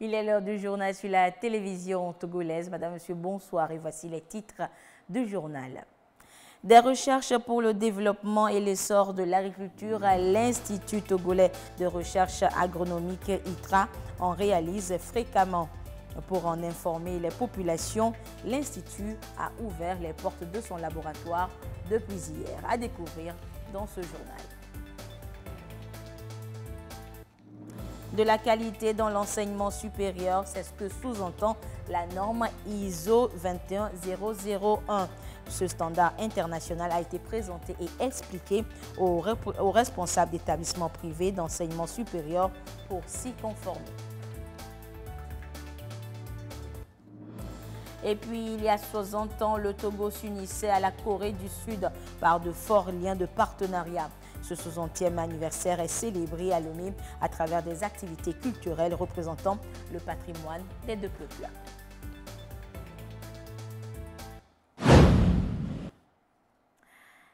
Il est l'heure du journal sur la télévision togolaise. Madame, Monsieur, bonsoir et voici les titres du journal. Des recherches pour le développement et l'essor de l'agriculture à l'Institut togolais de recherche agronomique ITRA en réalise fréquemment. Pour en informer les populations, l'Institut a ouvert les portes de son laboratoire depuis hier. À découvrir dans ce journal. De la qualité dans l'enseignement supérieur, c'est ce que sous-entend la norme ISO 21001. Ce standard international a été présenté et expliqué aux responsables d'établissements privés d'enseignement supérieur pour s'y conformer. Et puis, il y a 60 ans, le Togo s'unissait à la Corée du Sud par de forts liens de partenariat. Ce 60e anniversaire est célébré à Lomé à travers des activités culturelles représentant le patrimoine des deux peuples.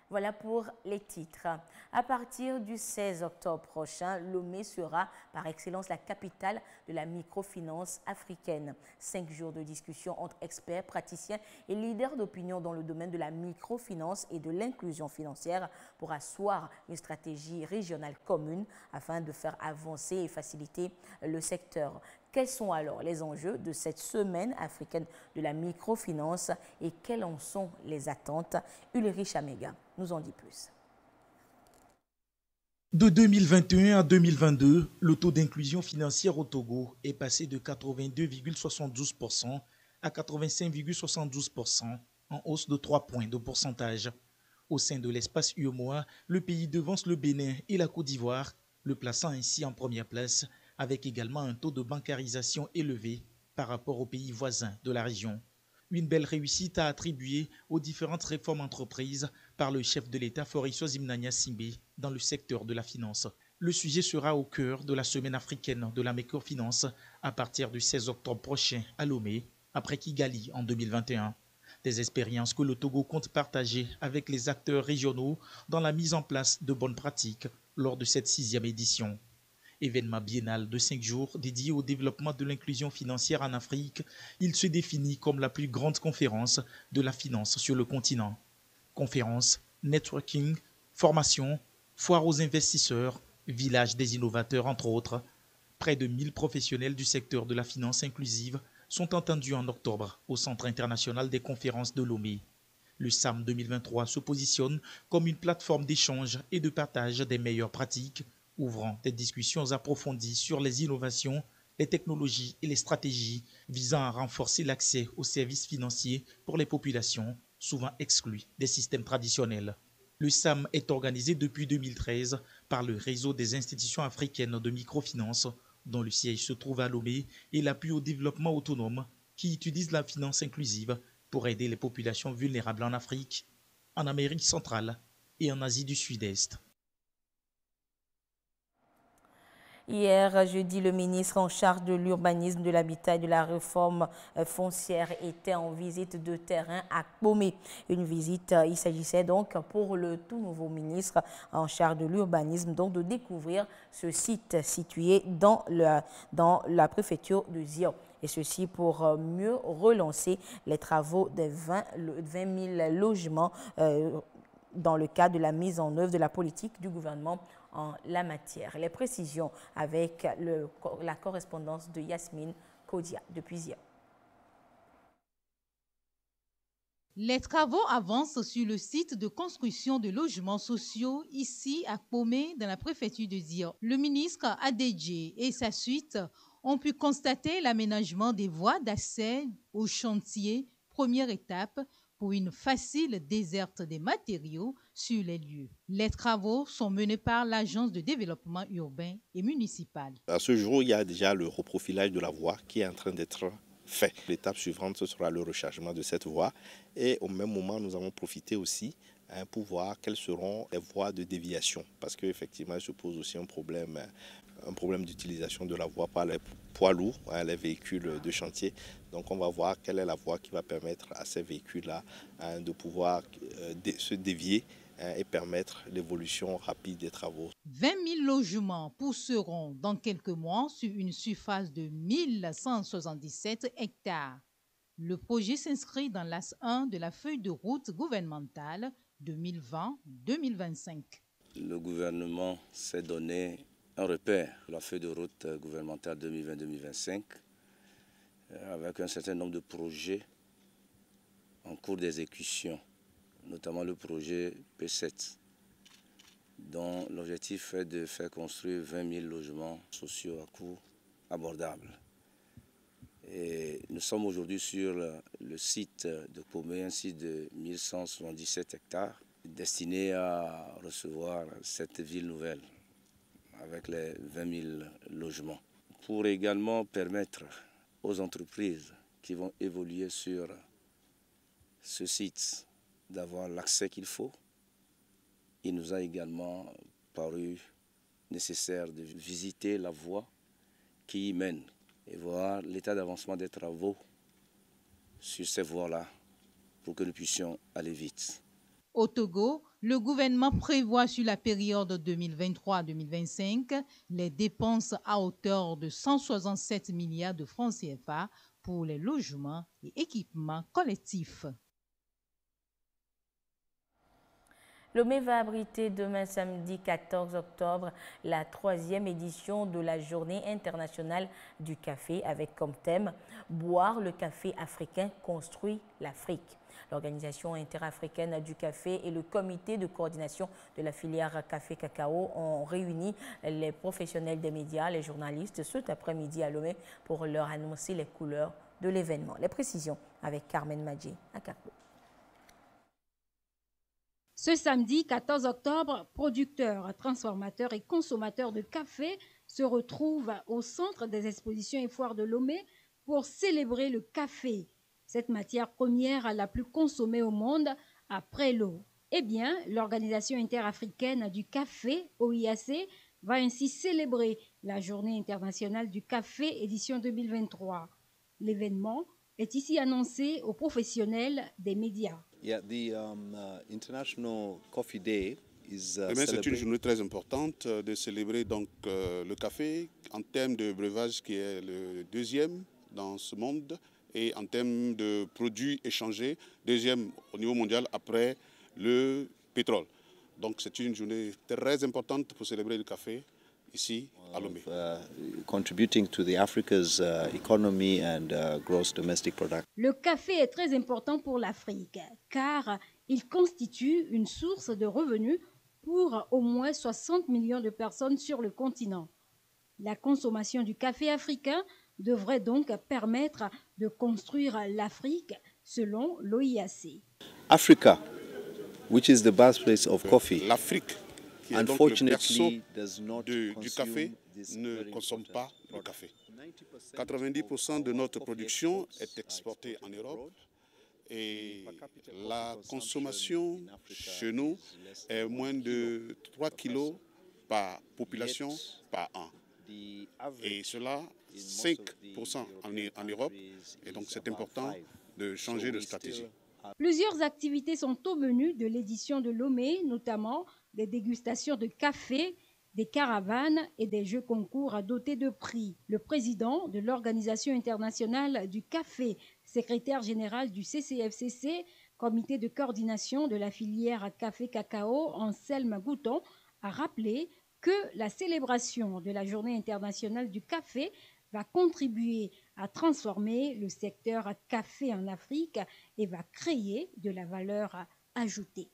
Voilà pour les titres. À partir du 16 octobre prochain, Lomé sera par excellence la capitale de la microfinance africaine. 5 jours de discussion entre experts, praticiens et leaders d'opinion dans le domaine de la microfinance et de l'inclusion financière pour asseoir une stratégie régionale commune afin de faire avancer et faciliter le secteur. Quels sont alors les enjeux de cette semaine africaine de la microfinance et quelles en sont les attentes? Ulrich Amega nous en dit plus. De 2021 à 2022, le taux d'inclusion financière au Togo est passé de 82,72% à 85,72%, en hausse de 3 points de pourcentage. Au sein de l'espace UEMOA, le pays devance le Bénin et la Côte d'Ivoire, le plaçant ainsi en première place, avec également un taux de bancarisation élevé par rapport aux pays voisins de la région. Une belle réussite à attribuer aux différentes réformes entreprises par le chef de l'État Foriso Zimnania Simbe dans le secteur de la finance. Le sujet sera au cœur de la semaine africaine de la microfinance à partir du 16 octobre prochain à Lomé, après Kigali en 2021. Des expériences que le Togo compte partager avec les acteurs régionaux dans la mise en place de bonnes pratiques lors de cette 6e édition. Événement biennal de 5 jours dédié au développement de l'inclusion financière en Afrique, il se définit comme la plus grande conférence de la finance sur le continent. Conférences, networking, formation, foire aux investisseurs, village des innovateurs entre autres. Près de 1000 professionnels du secteur de la finance inclusive sont entendus en octobre au Centre international des conférences de Lomé. Le SAM 2023 se positionne comme une plateforme d'échange et de partage des meilleures pratiques, ouvrant des discussions approfondies sur les innovations, les technologies et les stratégies visant à renforcer l'accès aux services financiers pour les populations, souvent exclues des systèmes traditionnels. Le SAM est organisé depuis 2013 par le réseau des institutions africaines de microfinance, dont le siège se trouve à Lomé, et l'appui au développement autonome qui utilise la finance inclusive pour aider les populations vulnérables en Afrique, en Amérique centrale et en Asie du Sud-Est. Hier, jeudi, le ministre en charge de l'urbanisme, de l'habitat et de la réforme foncière était en visite de terrain à Lomé. Une visite, il s'agissait donc pour le tout nouveau ministre en charge de l'urbanisme donc de découvrir ce site situé dans la préfecture de Zio. Et ceci pour mieux relancer les travaux des 20 000 logements dans le cadre de la mise en œuvre de la politique du gouvernement en la matière. Les précisions avec la correspondance de Yasmine Kodia depuis Zia. Les travaux avancent sur le site de construction de logements sociaux ici à Lomé dans la préfecture de Zia. Le ministre Adedje et sa suite ont pu constater l'aménagement des voies d'accès au chantier, première étape, pour une facile déserte des matériaux sur les lieux. Les travaux sont menés par l'Agence de développement urbain et municipal. À ce jour, il y a déjà le reprofilage de la voie qui est en train d'être fait. L'étape suivante, ce sera le rechargement de cette voie. Et au même moment, nous avons profité aussi pour voir quelles seront les voies de déviation. Parce qu'effectivement, il se pose aussi un problème d'utilisation de la voie par les poids lourds, les véhicules de chantier. Donc on va voir quelle est la voie qui va permettre à ces véhicules-là de pouvoir se dévier et permettre l'évolution rapide des travaux. 20 000 logements pousseront dans quelques mois sur une surface de 1177 hectares. Le projet s'inscrit dans l'AS 1 de la feuille de route gouvernementale 2020-2025. Le gouvernement s'est donné un repère, la feuille de route gouvernementale 2020-2025, avec un certain nombre de projets en cours d'exécution, notamment le projet P7, dont l'objectif est de faire construire 20 000 logements sociaux à coût abordable. Et nous sommes aujourd'hui sur le site de Kpomé, un site de 1177 hectares, destiné à recevoir cette ville nouvelle avec les 20 000 logements. Pour également permettre aux entreprises qui vont évoluer sur ce site d'avoir l'accès qu'il faut, il nous a également paru nécessaire de visiter la voie qui y mène et voir l'état d'avancement des travaux sur ces voies-là pour que nous puissions aller vite. Au Togo, le gouvernement prévoit sur la période 2023-2025 les dépenses à hauteur de 167 milliards de francs CFA pour les logements et équipements collectifs. Lomé va abriter demain samedi 14 octobre la 3e édition de la Journée internationale du café avec comme thème « Boire le café africain construit l'Afrique ». L'Organisation interafricaine du café et le comité de coordination de la filière café-cacao ont réuni les professionnels des médias, les journalistes, cet après-midi à Lomé pour leur annoncer les couleurs de l'événement. Les précisions avec Carmen Madji à Carpo. Ce samedi 14 octobre, producteurs, transformateurs et consommateurs de café se retrouvent au centre des expositions et foires de Lomé pour célébrer le café, cette matière première la plus consommée au monde après l'eau. Eh bien, l'Organisation interafricaine du café, OIAC, va ainsi célébrer la Journée internationale du café édition 2023. L'événement est ici annoncé aux professionnels des médias. International Coffee Day c'est une journée très importante de célébrer donc le café en termes de breuvage qui est le deuxième dans ce monde et en termes de produits échangés, deuxième au niveau mondial après le pétrole. Donc c'est une journée très importante pour célébrer le café ici à Lomé. Contributing to the Africa's economy and gross domestic product. Le café est très important pour l'Afrique car il constitue une source de revenus pour au moins 60 millions de personnes sur le continent. La consommation du café africain devrait donc permettre de construire l'Afrique selon l'OIAC. Africa, which is the birthplace of coffee. L'Afrique, qui est donc le berceau du café, ne consomme pas le café. 90% de notre production est exportée en Europe et la consommation chez nous est moins de 3 kilos par population par an. Et cela, 5% en Europe, et donc c'est important de changer de stratégie. Plusieurs activités sont au menu de l'édition de Lomé, notamment des dégustations de café, des caravanes et des jeux concours dotés de prix. Le président de l'Organisation internationale du café, secrétaire général du CCFCC, comité de coordination de la filière café-cacao, Anselme Gouton, a rappelé que la célébration de la Journée internationale du café va contribuer à transformer le secteur café en Afrique et va créer de la valeur ajoutée.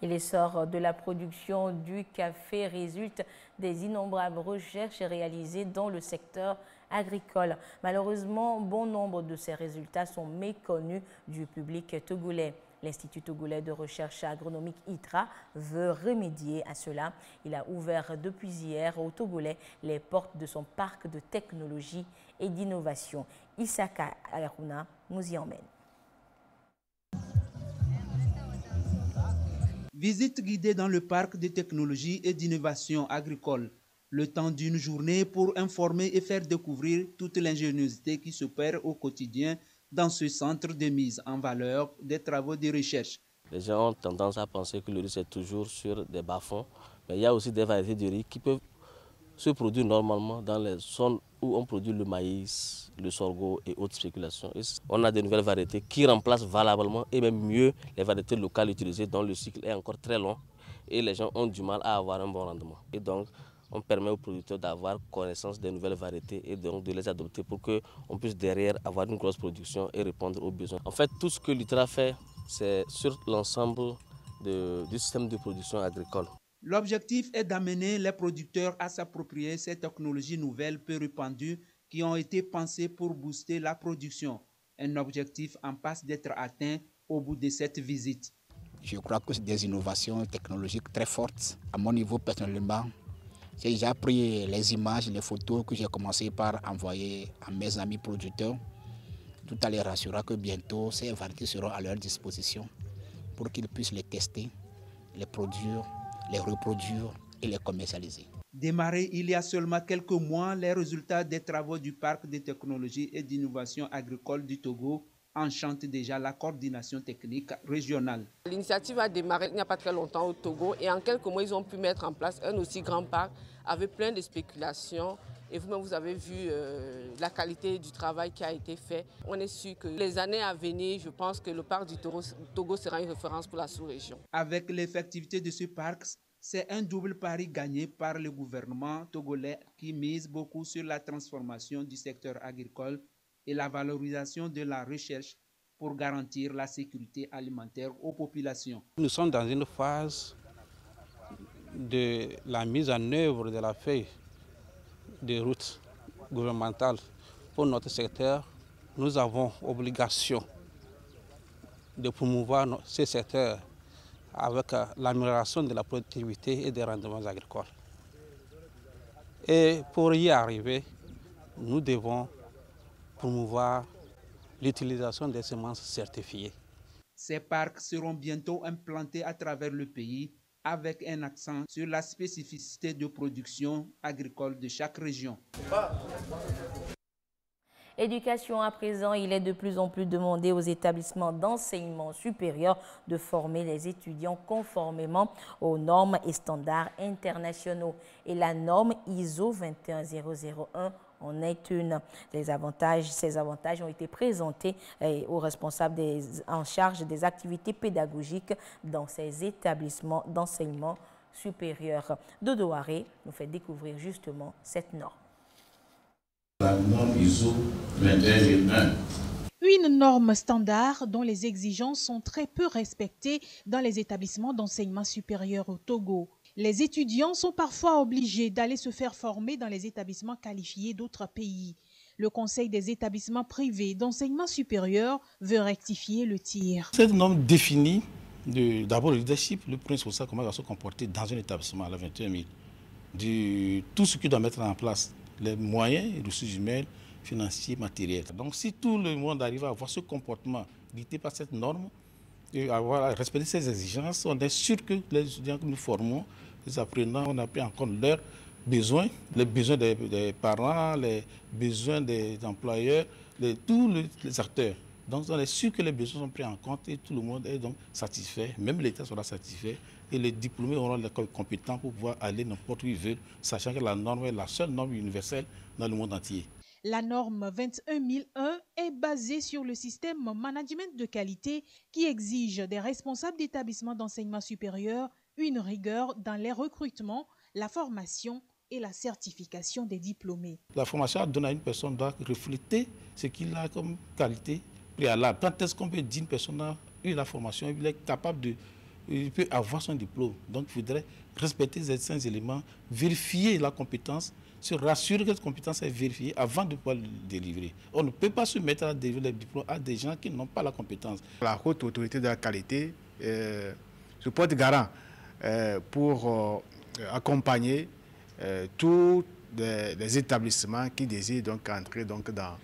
Et l'essor de la production du café résulte des innombrables recherches réalisées dans le secteur agricole. Malheureusement, bon nombre de ces résultats sont méconnus du public togolais. L'Institut togolais de recherche agronomique ITRA veut remédier à cela. Il a ouvert depuis hier aux Togolais les portes de son parc de technologie et d'innovation. Isaka Aruna nous y emmène. Visite guidée dans le parc de technologie et d'innovation agricole. Le temps d'une journée pour informer et faire découvrir toute l'ingéniosité qui s'opère au quotidien dans ce centre de mise en valeur des travaux de recherche. Les gens ont tendance à penser que le riz c'est toujours sur des bas-fonds, mais il y a aussi des variétés de riz qui peuvent se produire normalement dans les zones où on produit le maïs, le sorgho et autres spéculations. Et on a de nouvelles variétés qui remplacent valablement et même mieux les variétés locales utilisées dont le cycle est encore très long et les gens ont du mal à avoir un bon rendement. Et donc, on permet aux producteurs d'avoir connaissance des nouvelles variétés et donc de les adopter pour qu'on puisse derrière avoir une grosse production et répondre aux besoins. En fait, tout ce que l'ITRA fait, c'est sur l'ensemble du système de production agricole. L'objectif est d'amener les producteurs à s'approprier ces technologies nouvelles peu répandues qui ont été pensées pour booster la production. Un objectif en passe d'être atteint au bout de cette visite. Je crois que c'est des innovations technologiques très fortes. À mon niveau, personnellement, j'ai déjà pris les images, les photos que j'ai commencé par envoyer à mes amis producteurs. Tout à les rassurera que bientôt, ces variétés seront à leur disposition pour qu'ils puissent les tester, les produire, les reproduire et les commercialiser. Démarré il y a seulement quelques mois, les résultats des travaux du Parc de technologie et d'innovation agricole du Togo enchantent déjà la coordination technique régionale. L'initiative a démarré il n'y a pas très longtemps au Togo et en quelques mois, ils ont pu mettre en place un aussi grand parc avec plein de spéculations. Et vous-même, vous avez vu la qualité du travail qui a été fait. On est sûr que les années à venir, je pense que le parc du Togo sera une référence pour la sous-région. Avec l'effectivité de ce parc, c'est un double pari gagné par le gouvernement togolais qui mise beaucoup sur la transformation du secteur agricole et la valorisation de la recherche pour garantir la sécurité alimentaire aux populations. Nous sommes dans une phase de la mise en œuvre de la feuille de route gouvernementale pour notre secteur. Nous avons obligation de promouvoir ce secteur avec l'amélioration de la productivité et des rendements agricoles. Et pour y arriver, nous devons promouvoir l'utilisation des semences certifiées. Ces parcs seront bientôt implantés à travers le pays avec un accent sur la spécificité de production agricole de chaque région. Éducation à présent, il est de plus en plus demandé aux établissements d'enseignement supérieur de former les étudiants conformément aux normes et standards internationaux. Et la norme ISO 21001 en est une. Ces avantages ont été présentés aux responsables en charge des activités pédagogiques dans ces établissements d'enseignement supérieur. Dodo Haré nous fait découvrir justement cette norme. La norme ISO 21001. Une norme standard dont les exigences sont très peu respectées dans les établissements d'enseignement supérieur au Togo. Les étudiants sont parfois obligés d'aller se faire former dans les établissements qualifiés d'autres pays. Le Conseil des établissements privés d'enseignement supérieur veut rectifier le tir. Cette norme définit d'abord le leadership, le principe social, comment il va se comporter dans un établissement à la 21 000. Tout ce qu'il doit mettre en place, les moyens, les ressources humaines, financiers, matériels. Donc si tout le monde arrive à avoir ce comportement dicté par cette norme, et à respecter ces exigences, on est sûr que les étudiants que nous formons, les apprenants, on a pris en compte leurs besoins, les besoins des parents, les besoins des employeurs, de tous les acteurs. Donc on est sûr que les besoins sont pris en compte et tout le monde est donc satisfait, même l'État sera satisfait et les diplômés auront les compétences pour pouvoir aller n'importe où ils veulent, sachant que la norme est la seule norme universelle dans le monde entier. La norme 21001 est basée sur le système management de qualité qui exige des responsables d'établissements d'enseignement supérieur une rigueur dans les recrutements, la formation et la certification des diplômés. La formation donnée à une personne doit refléter ce qu'il a comme qualité préalable. Quand est-ce qu'on peut dire une personne a eu la formation, il est capable il peut avoir son diplôme. Donc il faudrait respecter ces éléments, vérifier la compétence, se rassurer que cette compétence est vérifiée avant de pouvoir le délivrer. On ne peut pas se mettre à délivrer les diplômes à des gens qui n'ont pas la compétence. La haute autorité de la qualité se porte garant pour accompagner tous les établissements qui désirent donc entrer donc dans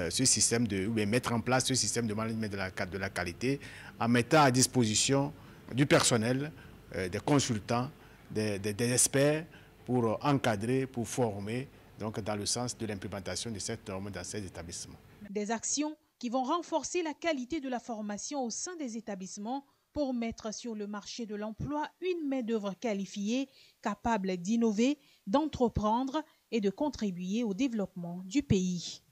ce système ou mettre en place ce système de management de la qualité en mettant à disposition du personnel, des consultants, des experts pour encadrer, pour former donc dans le sens de l'implémentation de cette norme dans ces établissements. Des actions qui vont renforcer la qualité de la formation au sein des établissements pour mettre sur le marché de l'emploi une main-d'œuvre qualifiée, capable d'innover, d'entreprendre et de contribuer au développement du pays.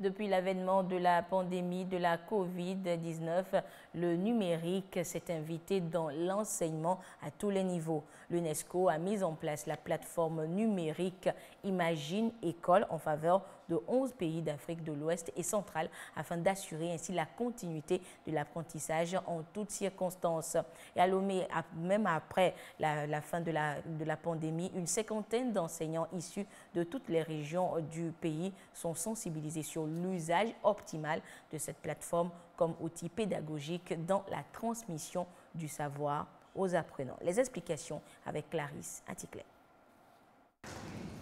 Depuis l'avènement de la pandémie de la Covid-19, le numérique s'est invité dans l'enseignement à tous les niveaux. L'UNESCO a mis en place la plateforme numérique Imagine École en faveur de 11 pays d'Afrique de l'Ouest et centrale afin d'assurer ainsi la continuité de l'apprentissage en toutes circonstances. Et à Lomé, même après la fin de la pandémie, une cinquantaine d'enseignants issus de toutes les régions du pays sont sensibilisés sur l'usage optimal de cette plateforme comme outil pédagogique dans la transmission du savoir aux apprenants. Les explications avec Clarisse Aticlet.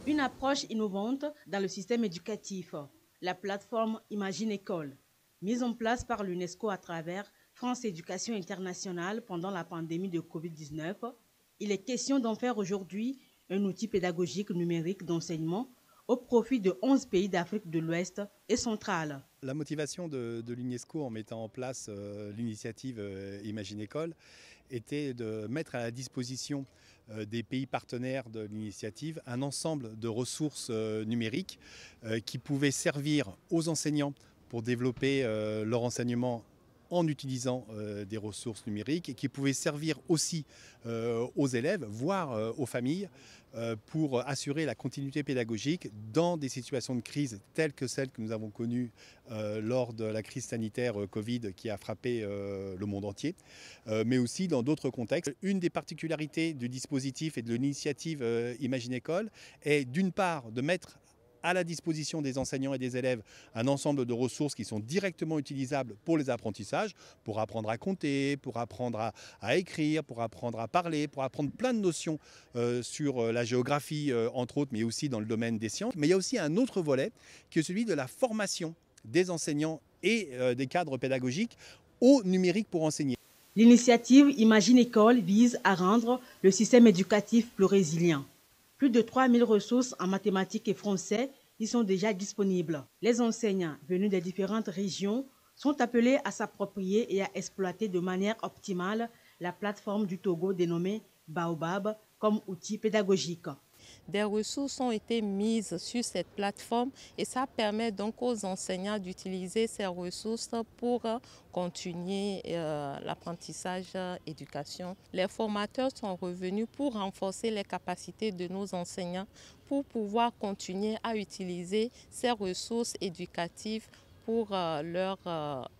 Une approche innovante dans le système éducatif, la plateforme Imagine École, mise en place par l'UNESCO à travers France Éducation Internationale pendant la pandémie de Covid-19. Il est question d'en faire aujourd'hui un outil pédagogique numérique d'enseignement au profit de 11 pays d'Afrique de l'Ouest et centrale. La motivation de l'UNESCO en mettant en place l'initiative Imagine École était de mettre à la disposition des pays partenaires de l'initiative un ensemble de ressources numériques qui pouvaient servir aux enseignants pour développer leur enseignement en utilisant des ressources numériques et qui pouvaient servir aussi aux élèves, voire aux familles, pour assurer la continuité pédagogique dans des situations de crise telles que celles que nous avons connues lors de la crise sanitaire Covid qui a frappé le monde entier, mais aussi dans d'autres contextes. Une des particularités du dispositif et de l'initiative Imagine École est d'une part de mettre à la disposition des enseignants et des élèves un ensemble de ressources qui sont directement utilisables pour les apprentissages, pour apprendre à compter, pour apprendre à écrire, pour apprendre à parler, pour apprendre plein de notions sur la géographie, entre autres, mais aussi dans le domaine des sciences. Mais il y a aussi un autre volet qui est celui de la formation des enseignants et des cadres pédagogiques au numérique pour enseigner. L'initiative Imagine École vise à rendre le système éducatif plus résilient. Plus de 3000 ressources en mathématiques et français y sont déjà disponibles. Les enseignants venus des différentes régions sont appelés à s'approprier et à exploiter de manière optimale la plateforme du Togo dénommée Baobab comme outil pédagogique. Des ressources ont été mises sur cette plateforme et ça permet donc aux enseignants d'utiliser ces ressources pour continuer l'apprentissage éducation. Les formateurs sont revenus pour renforcer les capacités de nos enseignants pour pouvoir continuer à utiliser ces ressources éducatives pour leur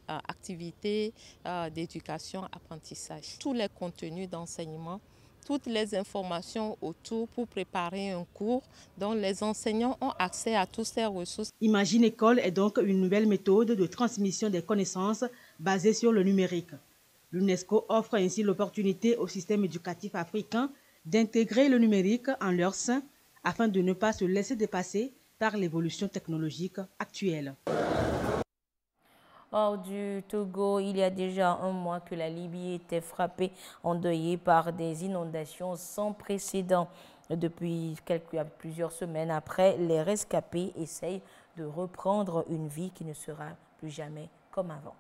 activité d'éducation-apprentissage. Tous les contenus d'enseignement, toutes les informations autour pour préparer un cours dont les enseignants ont accès à toutes ces ressources. Imagine École est donc une nouvelle méthode de transmission des connaissances basée sur le numérique. L'UNESCO offre ainsi l'opportunité au système éducatif africain d'intégrer le numérique en leur sein afin de ne pas se laisser dépasser par l'évolution technologique actuelle. Hors du Togo, il y a déjà un mois que la Libye était frappée, endeuillée par des inondations sans précédent. Depuis plusieurs semaines après, les rescapés essayent de reprendre une vie qui ne sera plus jamais comme avant.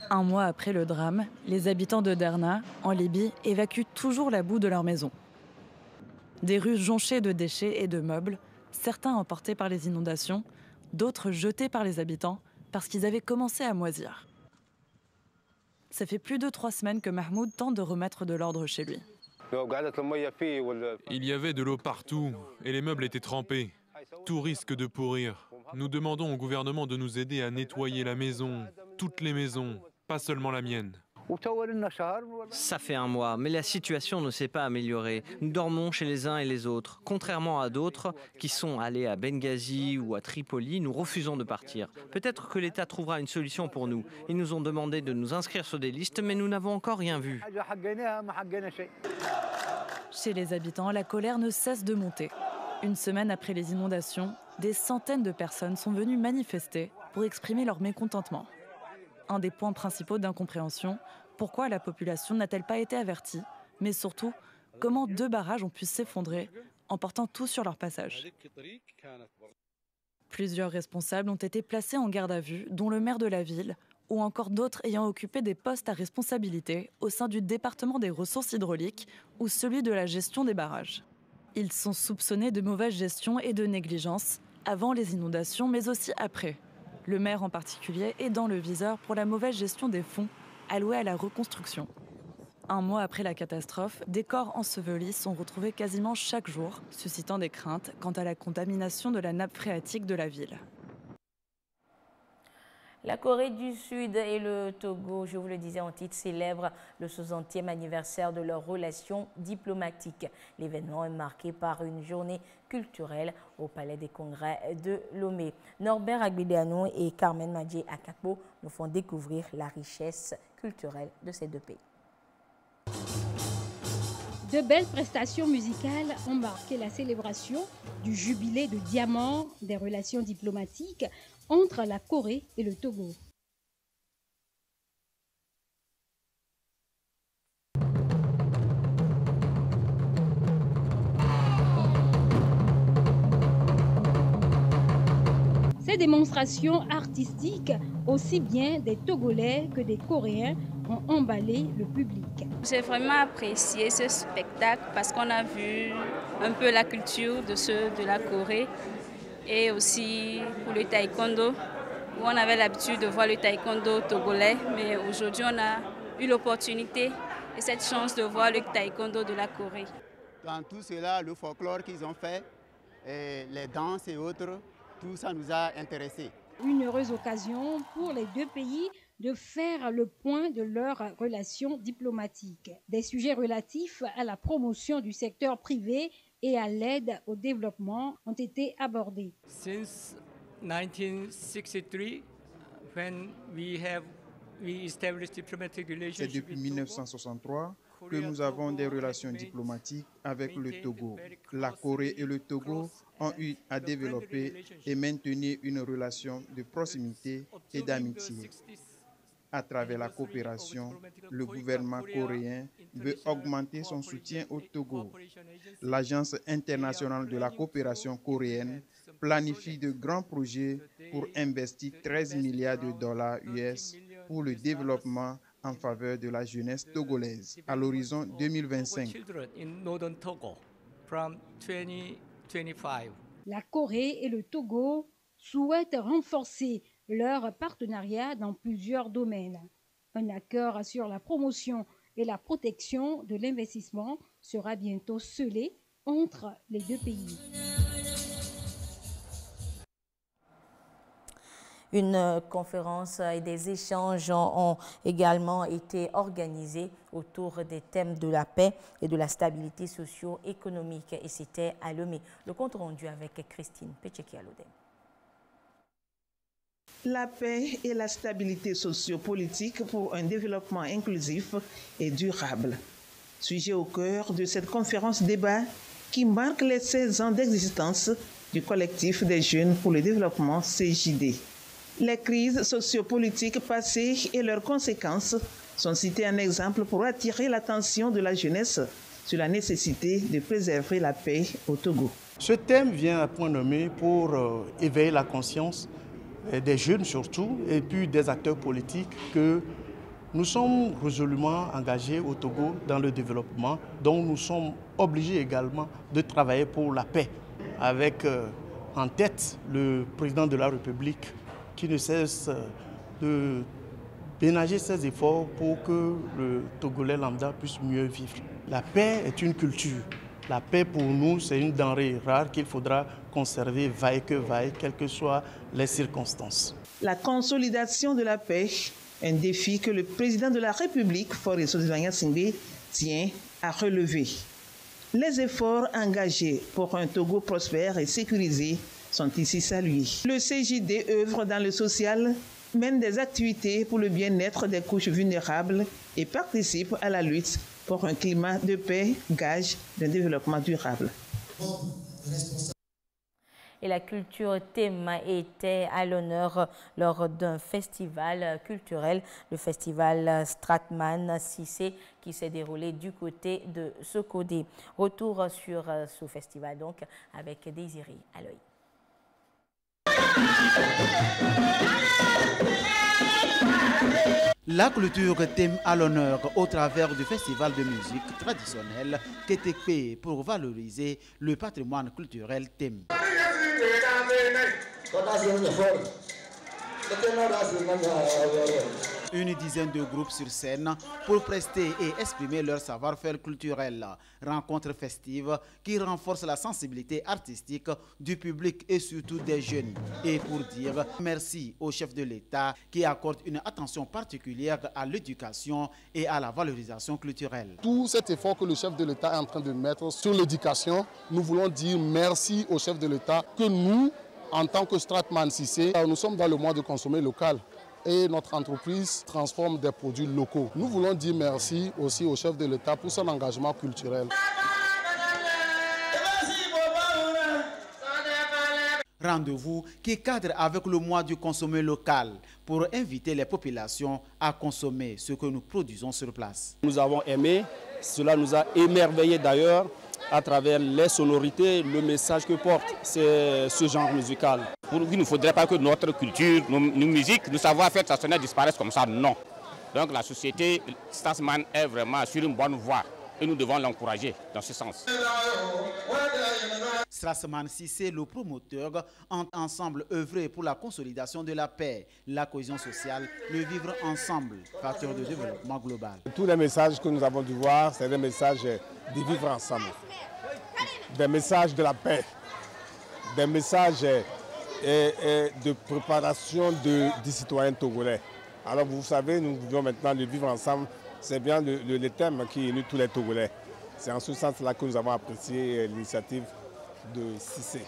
Un mois après le drame, les habitants de Derna, en Libye, évacuent toujours la boue de leur maison. Des rues jonchées de déchets et de meubles, certains emportés par les inondations, d'autres jetés par les habitants parce qu'ils avaient commencé à moisir. Ça fait plus de 3 semaines que Mahmoud tente de remettre de l'ordre chez lui. Il y avait de l'eau partout et les meubles étaient trempés. Tout risque de pourrir. Nous demandons au gouvernement de nous aider à nettoyer la maison, toutes les maisons, pas seulement la mienne. Ça fait un mois, mais la situation ne s'est pas améliorée. Nous dormons chez les uns et les autres. Contrairement à d'autres qui sont allés à Benghazi ou à Tripoli, nous refusons de partir. Peut-être que l'État trouvera une solution pour nous. Ils nous ont demandé de nous inscrire sur des listes, mais nous n'avons encore rien vu. Chez les habitants, la colère ne cesse de monter. Une semaine après les inondations, des centaines de personnes sont venues manifester pour exprimer leur mécontentement. Un des points principaux d'incompréhension, pourquoi la population n'a-t-elle pas été avertie? Mais surtout, comment 2 barrages ont pu s'effondrer emportant tout sur leur passage. Plusieurs responsables ont été placés en garde à vue, dont le maire de la ville, ou encore d'autres ayant occupé des postes à responsabilité au sein du département des ressources hydrauliques ou celui de la gestion des barrages. Ils sont soupçonnés de mauvaise gestion et de négligence avant les inondations, mais aussi après. Le maire en particulier est dans le viseur pour la mauvaise gestion des fonds alloués à la reconstruction. Un mois après la catastrophe, des corps ensevelis sont retrouvés quasiment chaque jour, suscitant des craintes quant à la contamination de la nappe phréatique de la ville. La Corée du Sud et le Togo, je vous le disais en titre, célèbrent le 60e anniversaire de leurs relations diplomatiques. L'événement est marqué par une journée culturelle au Palais des Congrès de Lomé. Norbert Agbidiano et Carmen Madje Akakpo nous font découvrir la richesse culturelle de ces deux pays. De belles prestations musicales ont marqué la célébration du jubilé de diamant des relations diplomatiques entre la Corée et le Togo. Ces démonstrations artistiques, aussi bien des Togolais que des Coréens, ont emballé le public. J'ai vraiment apprécié ce spectacle parce qu'on a vu un peu la culture de ceux de la Corée et aussi pour le taekwondo, où on avait l'habitude de voir le taekwondo togolais, mais aujourd'hui on a eu l'opportunité et cette chance de voir le taekwondo de la Corée. Dans tout cela, le folklore qu'ils ont fait, et les danses et autres, tout ça nous a intéressés. Une heureuse occasion pour les deux pays de faire le point de leurs relations diplomatiques. Des sujets relatifs à la promotion du secteur privé et à l'aide au développement ont été abordés. Since 1963, when we established diplomatic relations. C'est depuis 1963 que nous avons des relations diplomatiques avec le Togo. La Corée et le Togo ont eu à développer et maintenir une relation de proximité et d'amitié. À travers la coopération, le gouvernement coréen veut augmenter son soutien au Togo. L'Agence internationale de la coopération coréenne planifie de grands projets pour investir 13 milliards de dollars US pour le développement en faveur de la jeunesse togolaise à l'horizon 2025. La Corée et le Togo souhaitent renforcer leur partenariat dans plusieurs domaines. Un accord sur la promotion et la protection de l'investissement sera bientôt scellé entre les deux pays. Une conférence et des échanges ont également été organisés autour des thèmes de la paix et de la stabilité socio-économique. Et c'était à Lomé. Le compte rendu avec Christine Pechekialodem. La paix et la stabilité socio-politique pour un développement inclusif et durable. Sujet au cœur de cette conférence débat qui marque les 16 ans d'existence du collectif des jeunes pour le développement CJD. Les crises sociopolitiques passées et leurs conséquences sont citées en exemple pour attirer l'attention de la jeunesse sur la nécessité de préserver la paix au Togo. Ce thème vient à point nommé pour éveiller la conscience des jeunes surtout, et puis des acteurs politiques, que nous sommes résolument engagés au Togo dans le développement, dont nous sommes obligés également de travailler pour la paix, avec en tête le président de la République qui ne cesse de ménager ses efforts pour que le Togolais lambda puisse mieux vivre. La paix est une culture. La paix pour nous, c'est une denrée rare qu'il faudra conserver vaille que vaille, quelles que soient les circonstances. La consolidation de la paix, un défi que le président de la République, Faure Sozibanya-Singbe, tient à relever. Les efforts engagés pour un Togo prospère et sécurisé sont ici salués. Le CJD œuvre dans le social, mène des activités pour le bien-être des couches vulnérables et participe à la lutte pour un climat de paix, gage d'un développement durable. Et la culture thème était à l'honneur lors d'un festival culturel, le festival Stratman Cissé, qui s'est déroulé du côté de Sokodé. Retour sur ce festival donc avec Désiré Aloy. La culture thème à l'honneur au travers du festival de musique traditionnelle Kétékpé pour valoriser le patrimoine culturel thème. Une dizaine de groupes sur scène pour prester et exprimer leur savoir-faire culturel. Rencontre festive qui renforce la sensibilité artistique du public et surtout des jeunes. Et pour dire merci au chef de l'État qui accorde une attention particulière à l'éducation et à la valorisation culturelle. Tout cet effort que le chef de l'État est en train de mettre sur l'éducation, nous voulons dire merci au chef de l'État que nous, en tant que Stratman Cissé, nous sommes dans le mois de consommer local. Et notre entreprise transforme des produits locaux. Nous voulons dire merci aussi au chef de l'État pour son engagement culturel. Rendez-vous qui cadre avec le mois du consommé local pour inviter les populations à consommer ce que nous produisons sur place. Nous avons aimé, cela nous a émerveillé d'ailleurs à travers les sonorités, le message que porte ce genre musical. Il ne faudrait pas que notre culture, nos musiques, nos savoir-faire traditionnels disparaissent comme ça, non. Donc la société Stratman est vraiment sur une bonne voie et nous devons l'encourager dans ce sens. Stratman Cissé, le promoteur, ont ensemble œuvré pour la consolidation de la paix, la cohésion sociale, le vivre ensemble, facteur de développement global. Tous les messages que nous avons dû voir, c'est des messages de vivre ensemble, des messages de la paix, des messages de préparation des citoyens togolais. Alors vous savez, nous devons maintenant le vivre ensemble. C'est bien le thème qui unit tous les Togolais. C'est en ce sens-là que nous avons apprécié l'initiative de Cissé.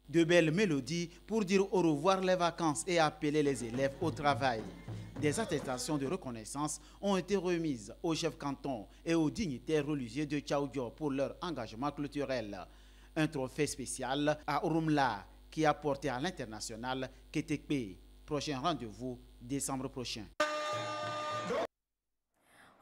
De belles mélodies pour dire au revoir les vacances et appeler les élèves au travail. Des attestations de reconnaissance ont été remises aux chefs cantons et aux dignitaires religieux de Tchaoudjo pour leur engagement culturel. Un trophée spécial à Orumla qui a porté à l'international Kétékpé. Prochain rendez-vous, décembre prochain.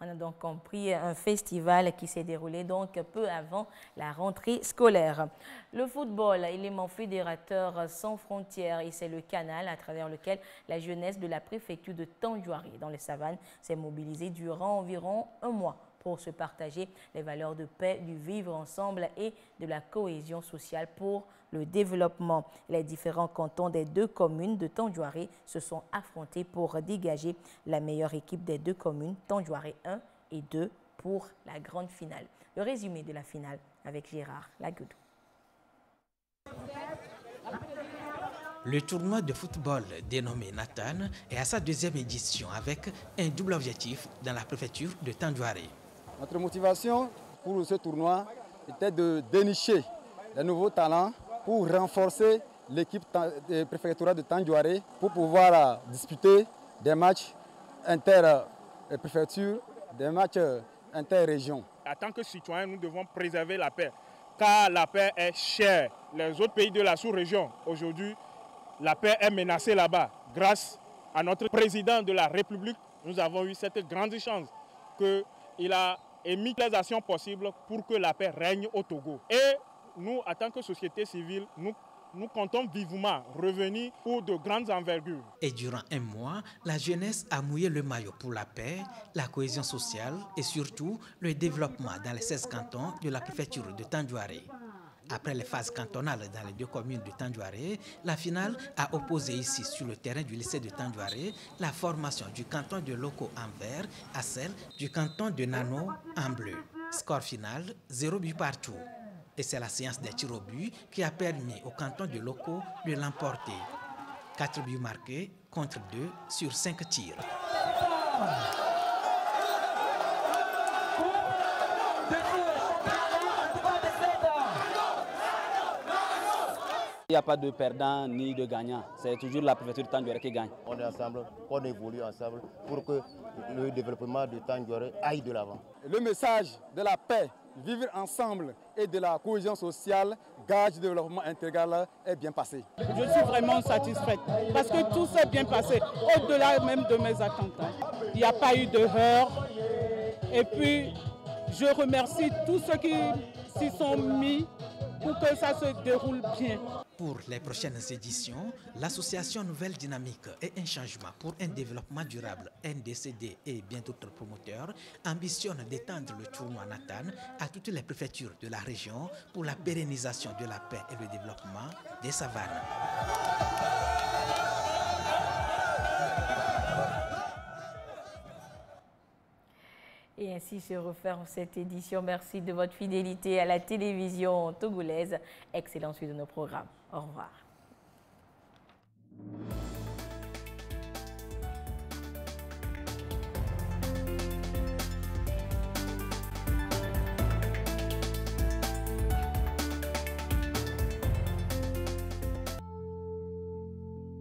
On a donc compris un festival qui s'est déroulé donc peu avant la rentrée scolaire. Le football, élément fédérateur sans frontières, et c'est le canal à travers lequel la jeunesse de la préfecture de Tandjouari dans les savanes s'est mobilisée durant environ un mois pour se partager les valeurs de paix, du vivre ensemble et de la cohésion sociale pour le développement. Les différents cantons des deux communes de Tandjouari se sont affrontés pour dégager la meilleure équipe des deux communes, Tandjouari 1 et 2, pour la grande finale. Le résumé de la finale avec Gérard Lagoudou. Le tournoi de football dénommé Nathan est à sa deuxième édition avec un double objectif dans la préfecture de Tandjouari. Notre motivation pour ce tournoi était de dénicher de nouveaux talents pour renforcer l'équipe préfectorale de Tandjouari pour pouvoir disputer des matchs inter-préfecture, des matchs inter-région. En tant que citoyens, nous devons préserver la paix, car la paix est chère. Les autres pays de la sous-région, aujourd'hui, la paix est menacée là-bas. Grâce à notre président de la République, nous avons eu cette grande chance qu'il a émis les actions possibles pour que la paix règne au Togo. Et nous, en tant que société civile, nous comptons vivement revenir pour de grandes envergures. Et durant un mois, la jeunesse a mouillé le maillot pour la paix, la cohésion sociale et surtout le développement dans les 16 cantons de la préfecture de Tandjouari. Après les phases cantonales dans les deux communes de Tandjouari, la finale a opposé ici sur le terrain du lycée de Tandjouari la formation du canton de Loko en vert à celle du canton de Nano en bleu. Score final, 0 but partout. Et c'est la séance des tirs au but qui a permis au canton de Loko de l'emporter. 4 buts marqués contre 2 sur 5 tirs. n'y a pas de perdant ni de gagnant. C'est toujours la préfecture de Tandjouaré qui gagne. On est ensemble, on évolue ensemble pour que le développement de Tandjouaré aille de l'avant. Le message de la paix, vivre ensemble et de la cohésion sociale, gage de développement intégral, est bien passé. Je suis vraiment satisfaite parce que tout s'est bien passé, au-delà même de mes attentes. Il n'y a pas eu de heurts. Et puis, je remercie tous ceux qui s'y sont mis pour que ça se déroule bien. Pour les prochaines éditions, l'association Nouvelle Dynamique et un changement pour un développement durable, NDCD et bien d'autres promoteurs ambitionnent d'étendre le tournoi Nathan à toutes les préfectures de la région pour la pérennisation de la paix et le développement des savanes. Et ainsi se referme cette édition. Merci de votre fidélité à la télévision togolaise. Excellente suite de nos programmes. Au revoir.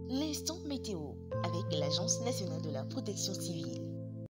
L'instant météo avec l'Agence nationale de la protection civile.